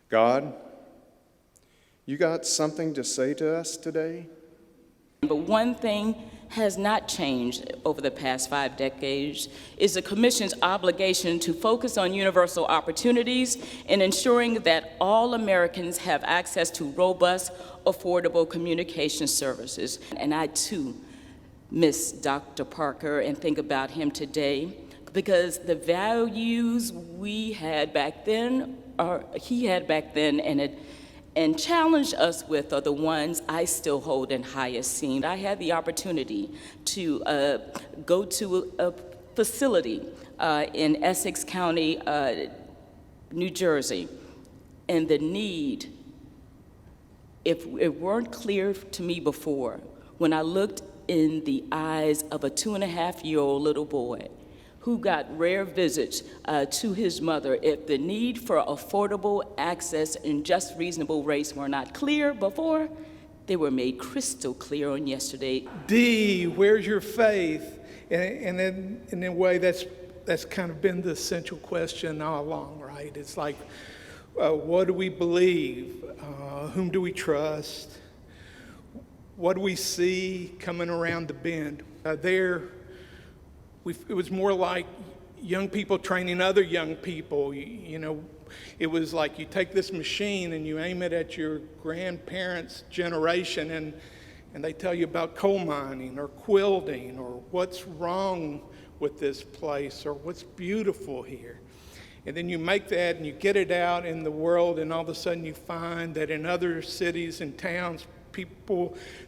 God, you got something to say to us today? But one thing has not changed over the past 5 decades is the Commission's obligation to focus on universal opportunities and ensuring that all Americans have access to robust, affordable communication services. And I too miss Dr. Parker and think about him today, because the values we had back then, or he had back then, and challenged us with are the ones I still hold in high esteem. I had the opportunity to go to a facility in Essex County, New Jersey, and the need, if it weren't clear to me before, when I looked in the eyes of a 2.5-year-old little boy who got rare visits to his mother, if the need for affordable access and just reasonable rates were not clear before, they were made crystal clear on yesterday. D, where's your faith? And in a way, that's kind of been the central question all along, right? It's like, what do we believe? Whom do we trust? What do we see coming around the bend? It was more like young people training other young people. You know, it was like you take this machine and you aim it at your grandparents' generation, and they tell you about coal mining or quilting or what's wrong with this place or what's beautiful here. And then you make that and you get it out in the world, and all of a sudden you find that in other cities and towns,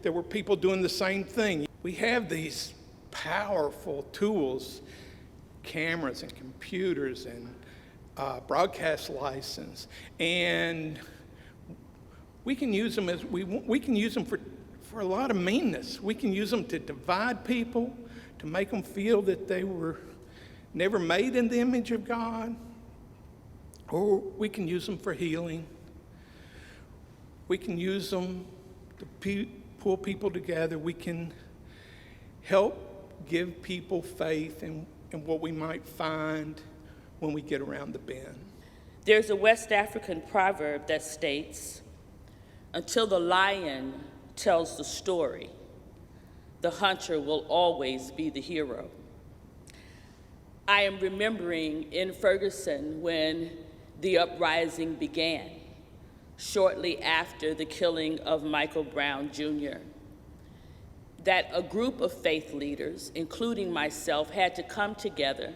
there were people doing the same thing. We have these powerful tools, cameras and computers and broadcast license, and we can use them for a lot of meanness. We can use them to divide people, to make them feel that they were never made in the image of God, or we can use them for healing. We can use them to pull people together. We can help give people faith in what we might find when we get around the bend. There's a West African proverb that states, "Until the lion tells the story, the hunter will always be the hero." I am remembering in Ferguson when the uprising began, shortly after the killing of Michael Brown Jr., that a group of faith leaders, including myself, had to come together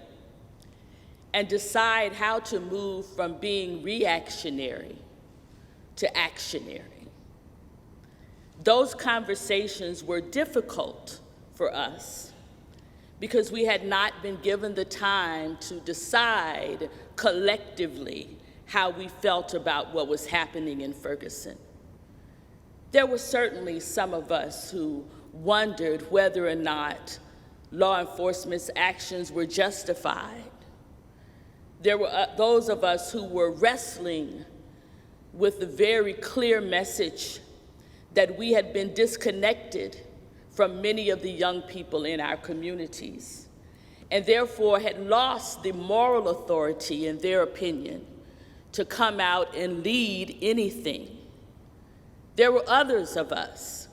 and decide how to move from being reactionary to actionary. Those conversations were difficult for us because we had not been given the time to decide collectively how we felt about what was happening in Ferguson. There were certainly some of us who wondered whether or not law enforcement's actions were justified. There were those of us who were wrestling with the very clear message that we had been disconnected from many of the young people in our communities, and therefore had lost the moral authority, in their opinion, to come out and lead anything. There were others of us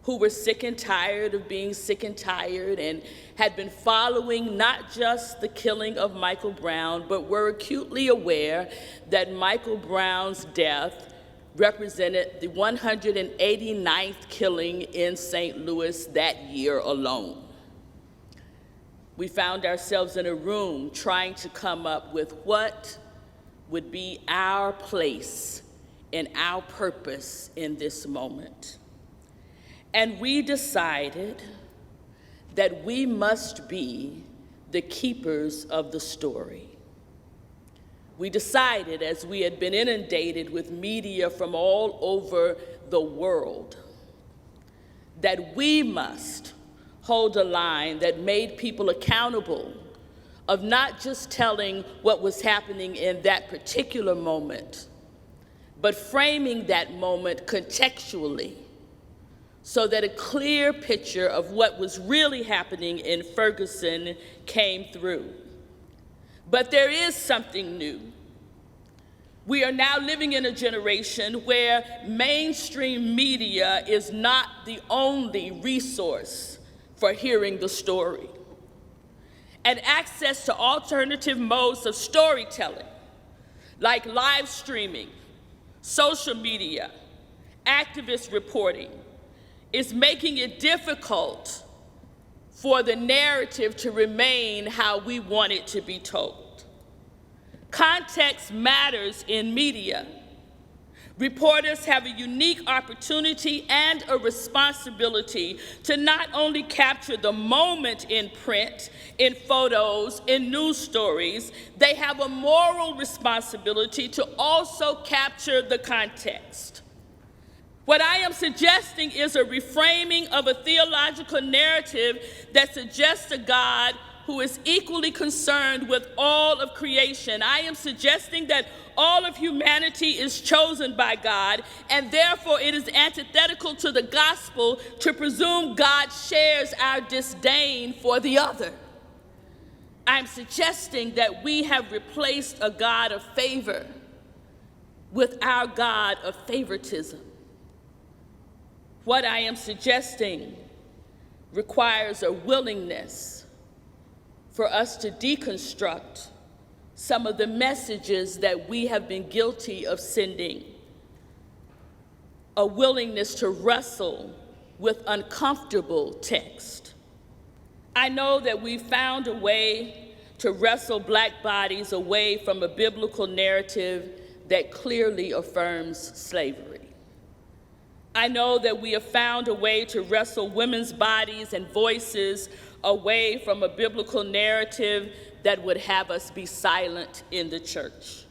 who were sick and tired of being sick and tired and had been following not just the killing of Michael Brown, but were acutely aware that Michael Brown's death represented the 189th killing in St. Louis that year alone. We found ourselves in a room trying to come up with what would be our place and our purpose in this moment. And we decided that we must be the keepers of the story. We decided, as we had been inundated with media from all over the world, that we must hold a line that made people accountable of not just telling what was happening in that particular moment, but framing that moment contextually so that a clear picture of what was really happening in Ferguson came through. But there is something new. We are now living in a generation where mainstream media is not the only resource for hearing the story. And access to alternative modes of storytelling, like live streaming, social media, activist reporting, is making it difficult for the narrative to remain how we want it to be told. Context matters in media. Reporters have a unique opportunity and a responsibility to not only capture the moment in print, in photos, in news stories, they have a moral responsibility to also capture the context. What I am suggesting is a reframing of a theological narrative that suggests a God who is equally concerned with all of creation. I am suggesting that all of humanity is chosen by God, and therefore it is antithetical to the gospel to presume God shares our disdain for the other. I'm suggesting that we have replaced a God of favor with our God of favoritism. What I am suggesting requires a willingness for us to deconstruct some of the messages that we have been guilty of sending, a willingness to wrestle with uncomfortable text. I know that we found a way to wrestle Black bodies away from a biblical narrative that clearly affirms slavery. I know that we have found a way to wrestle women's bodies and voices away from a biblical narrative that would have us be silent in the church.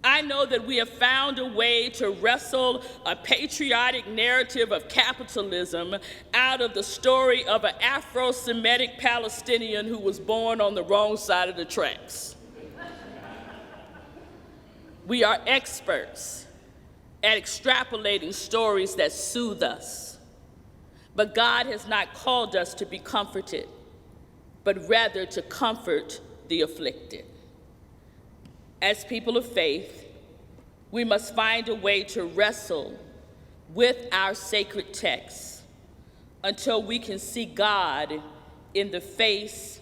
I know that we have found a way to wrestle a patriotic narrative of capitalism out of the story of an Afro-Semitic Palestinian who was born on the wrong side of the tracks. We are experts at extrapolating stories that soothe us. But God has not called us to be comforted, but rather to comfort the afflicted. As people of faith, we must find a way to wrestle with our sacred texts until we can see God in the face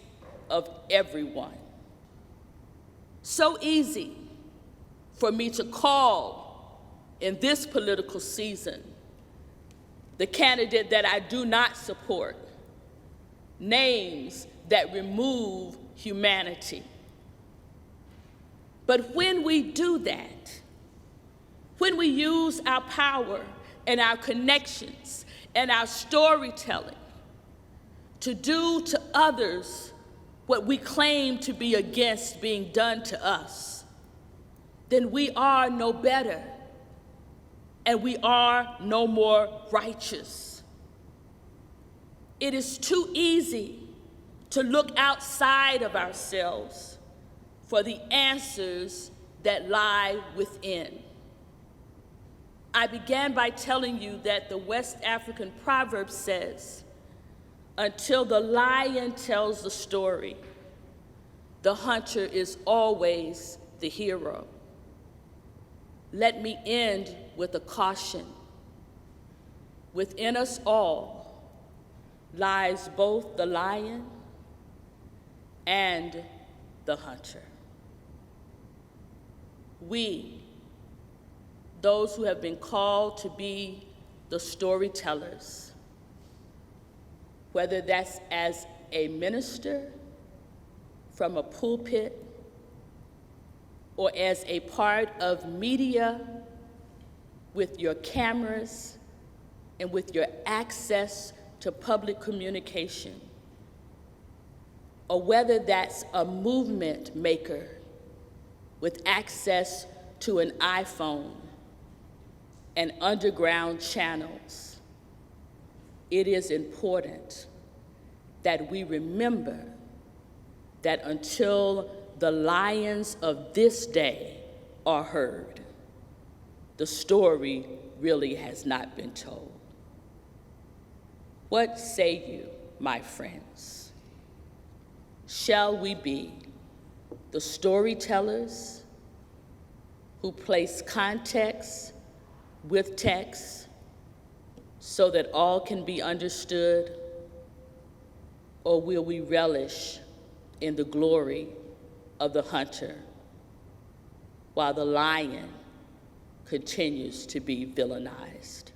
of everyone. So easy for me to call in this political season the candidate that I do not support names that remove humanity. But when we do that, when we use our power and our connections and our storytelling to do to others what we claim to be against being done to us, then we are no better and we are no more righteous. It is too easy to look outside of ourselves for the answers that lie within. I began by telling you that the West African proverb says, "Until the lion tells the story, the hunter is always the hero." Let me end with a caution. Within us all lies both the lion and the hunter. We, those who have been called to be the storytellers, whether that's as a minister from a pulpit or as a part of media with your cameras and with your access to public communication, or whether that's a movement maker with access to an iPhone and underground channels, it is important that we remember that until the lions of this day are heard, the story really has not been told. What say you, my friends? Shall we be the storytellers who place context with text so that all can be understood? Or will we relish in the glory of the hunter while the lion continues to be villainized?